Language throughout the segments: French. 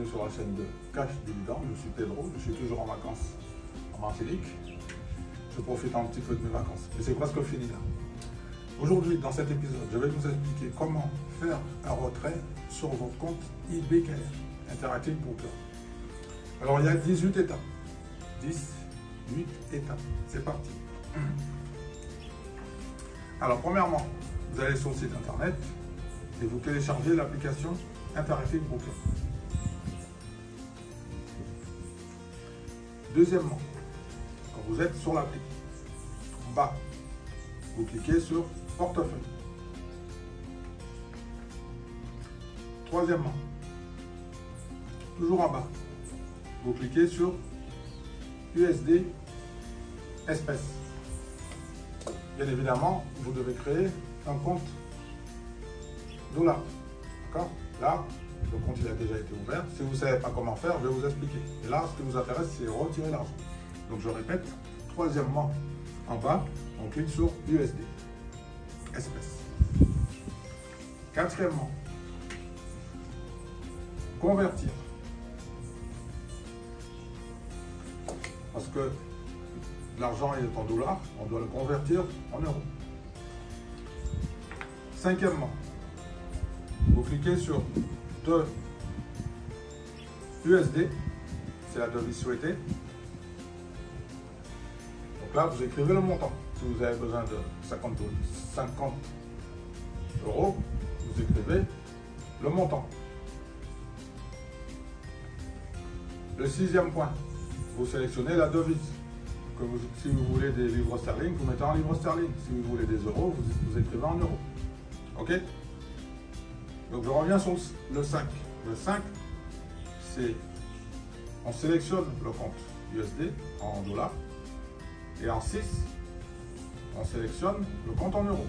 bienvenue sur la chaîne de Cash Dividende. Je suis Pedro, je suis toujours en vacances en Martinique. Je profite un petit peu de mes vacances, mais c'est presque fini là. Aujourd'hui, dans cet épisode, je vais vous expliquer comment faire un retrait sur votre compte IBKR, Interactive Broker. Alors, il y a 18 étapes. 18 étapes. C'est parti. Alors, premièrement, vous allez sur le site internet et vous téléchargez l'application Interactive Broker. Deuxièmement, quand vous êtes sur l'appli, en bas, vous cliquez sur Portefeuille. Troisièmement, toujours en bas, vous cliquez sur USD espèces. Bien évidemment, vous devez créer un compte dollar. D'accord? Là, le compte il a déjà été ouvert. Si vous ne savez pas comment faire, je vais vous expliquer. Et là, ce qui vous intéresse, c'est retirer l'argent. Donc, je répète. Troisièmement, en bas, on clique sur USD espèces. Quatrièmement, convertir. Parce que l'argent est en dollars, on doit le convertir en euros. Cinquièmement, vous cliquez sur de USD, c'est la devise souhaitée. Donc là, vous écrivez le montant. Si vous avez besoin de 50 euros, vous écrivez le montant. Le sixième point, vous sélectionnez la devise. Si vous voulez des livres sterling, vous mettez en livres sterling. Si vous voulez des euros, vous écrivez en euros. OK? Donc je reviens sur le 5. Le 5, c'est on sélectionne le compte USD en dollars. Et en 6, on sélectionne le compte en euros.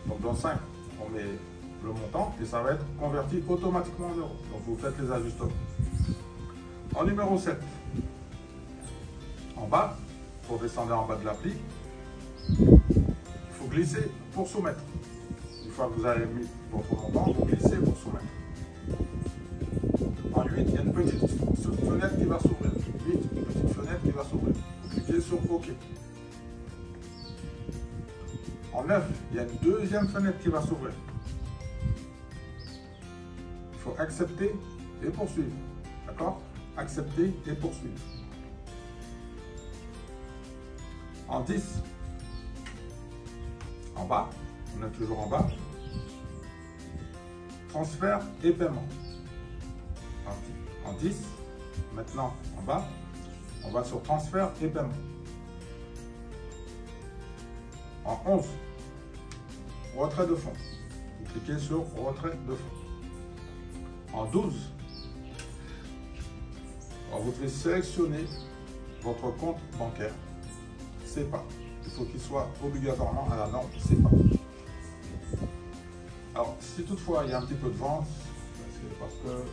Donc dans 5, on met le montant et ça va être converti automatiquement en euros. Donc vous faites les ajustements. En numéro 7, en bas, pour descendre en bas de l'appli, il faut glisser pour soumettre. Une fois que vous avez mis votre montant, vous glissez pour soumettre. En 8, il y a une petite fenêtre qui va s'ouvrir. 8, une petite fenêtre qui va s'ouvrir. Vous cliquez sur OK. En 9, il y a une deuxième fenêtre qui va s'ouvrir. Il faut accepter et poursuivre. D'accord? Accepter et poursuivre. En 10, en bas, on est toujours en bas, transfert et paiement. En 10, maintenant en bas, on va sur transfert et paiement. En 11, retrait de fonds. Vous cliquez sur retrait de fonds. En 12, vous devez sélectionner votre compte bancaire. SEPA. Il faut qu'il soit obligatoirement à la norme SEPA. Alors, si toutefois il y a un petit peu de vent, c'est parce que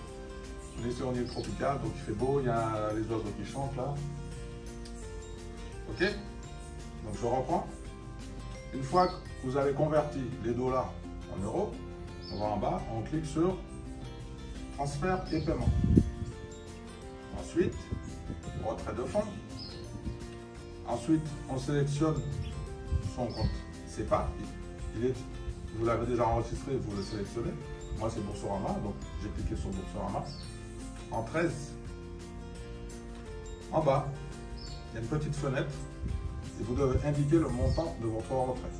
on est sur une île tropicale, donc il fait beau, il y a les oiseaux qui chantent là. Ok? Donc je reprends. Une fois que vous avez converti les dollars en euros, on va en bas, on clique sur transfert et paiement. Ensuite, retrait de fonds. Ensuite, on sélectionne son compte SEPA. Vous l'avez déjà enregistré, vous le sélectionnez. Moi, c'est Boursorama, donc j'ai cliqué sur Boursorama. En 13, en bas, il y a une petite fenêtre et vous devez indiquer le montant de votre retrait.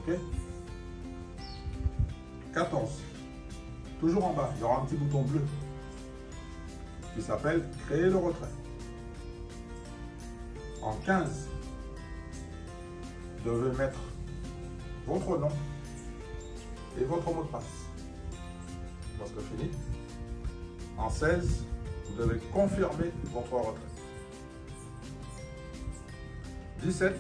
OK? 14, toujours en bas, il y aura un petit bouton bleu qui s'appelle Créer le retrait. En 15, vous devez mettre votre nom et votre mot de passe. Lorsque fini. En 16, vous devez confirmer votre retrait. 17,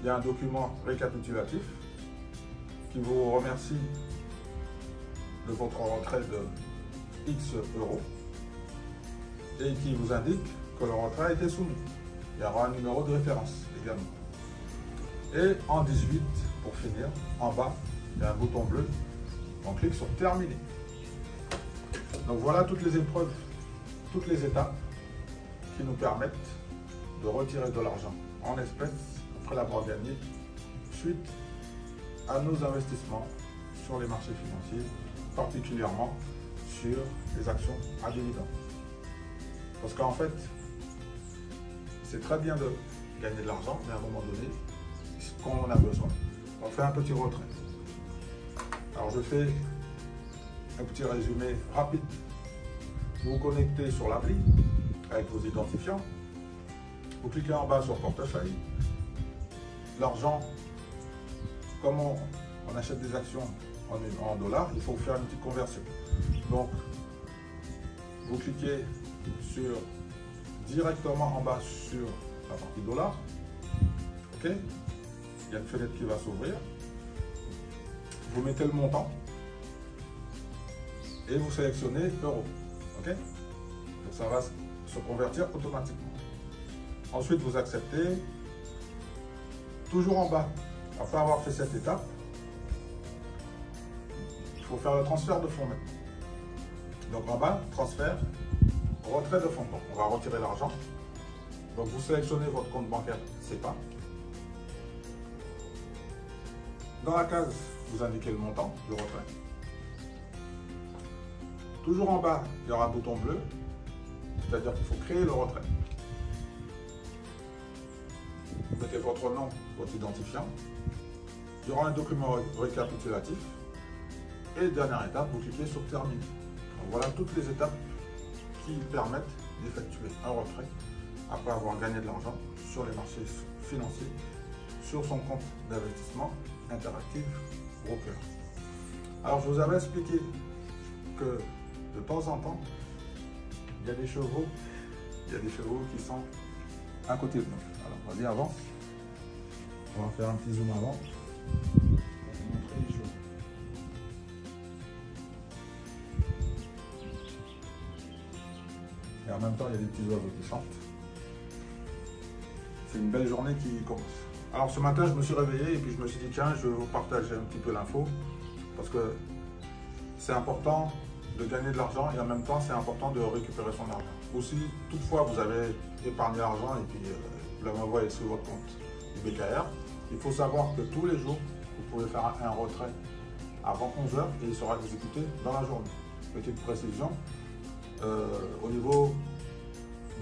il y a un document récapitulatif qui vous remercie de votre retrait de X euros et qui vous indique que le retrait a été soumis. Il y aura un numéro de référence également. Et en 18, pour finir, en bas, il y a un bouton bleu. On clique sur terminer. Donc voilà toutes les épreuves, toutes les étapes qui nous permettent de retirer de l'argent en espèces après l'avoir gagné suite à nos investissements sur les marchés financiers, particulièrement sur les actions à dividendes. Parce qu'en fait, c'est très bien de gagner de l'argent, mais à un moment donné, quand on a besoin, on fait un petit retrait. Alors je fais un petit résumé rapide. Vous vous connectez sur l'appli avec vos identifiants. Vous cliquez en bas sur portefeuille. L'argent, comme on achète des actions en dollars, il faut faire une petite conversion. Donc, vous cliquez directement en bas sur la partie dollars. OK? Il y a une fenêtre qui va s'ouvrir. Vous mettez le montant et vous sélectionnez euros. OK? Donc ça va se convertir automatiquement. Ensuite, vous acceptez. Toujours en bas, après avoir fait cette étape, il faut faire le transfert de fonds maintenant. Donc en bas, transfert, retrait de fonds. Donc on va retirer l'argent. Donc vous sélectionnez votre compte bancaire SEPA. Dans la case, vous indiquez le montant du retrait. Toujours en bas, il y aura un bouton bleu, c'est-à-dire qu'il faut créer le retrait. Vous mettez votre nom, votre identifiant. Il y aura un document récapitulatif. Et dernière étape, vous cliquez sur terminer. Donc voilà toutes les étapes qui permettent d'effectuer un retrait après avoir gagné de l'argent sur les marchés financiers, sur son compte d'investissement Interactive Broker. Alors je vous avais expliqué que de temps en temps, il y a des chevaux qui sont à côté de nous. Alors vas-y, avance. On va faire un petit zoom avant pour vous montrer les chevaux. Et en même temps, il y a des petits oiseaux qui chantent. C'est une belle journée qui commence. Alors ce matin, je me suis réveillé et puis je me suis dit tiens, je vais vous partager un petit peu l'info parce que c'est important de gagner de l'argent et en même temps, c'est important de récupérer son argent. Ou si toutefois vous avez épargné l'argent et puis vous l'avez envoyé sur votre compte du BKR, il faut savoir que tous les jours, vous pouvez faire un retrait avant 11 h et il sera exécuté dans la journée. Petite précision, au niveau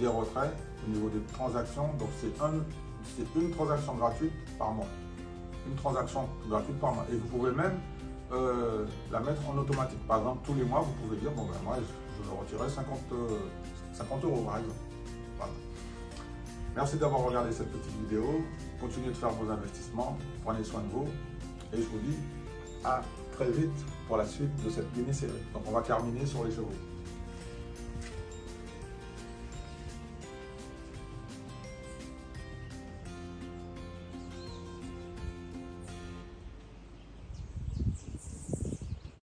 des retraits, au niveau des transactions, donc c'est une transaction gratuite par mois. Une transaction gratuite par mois. Et vous pouvez même la mettre en automatique. Par exemple, tous les mois, vous pouvez dire, bon ben moi, je vais retirer 50 € par exemple. Voilà. Merci d'avoir regardé cette petite vidéo. Continuez de faire vos investissements. Prenez soin de vous. Et je vous dis à très vite pour la suite de cette mini-série. Donc on va terminer sur les chevaux.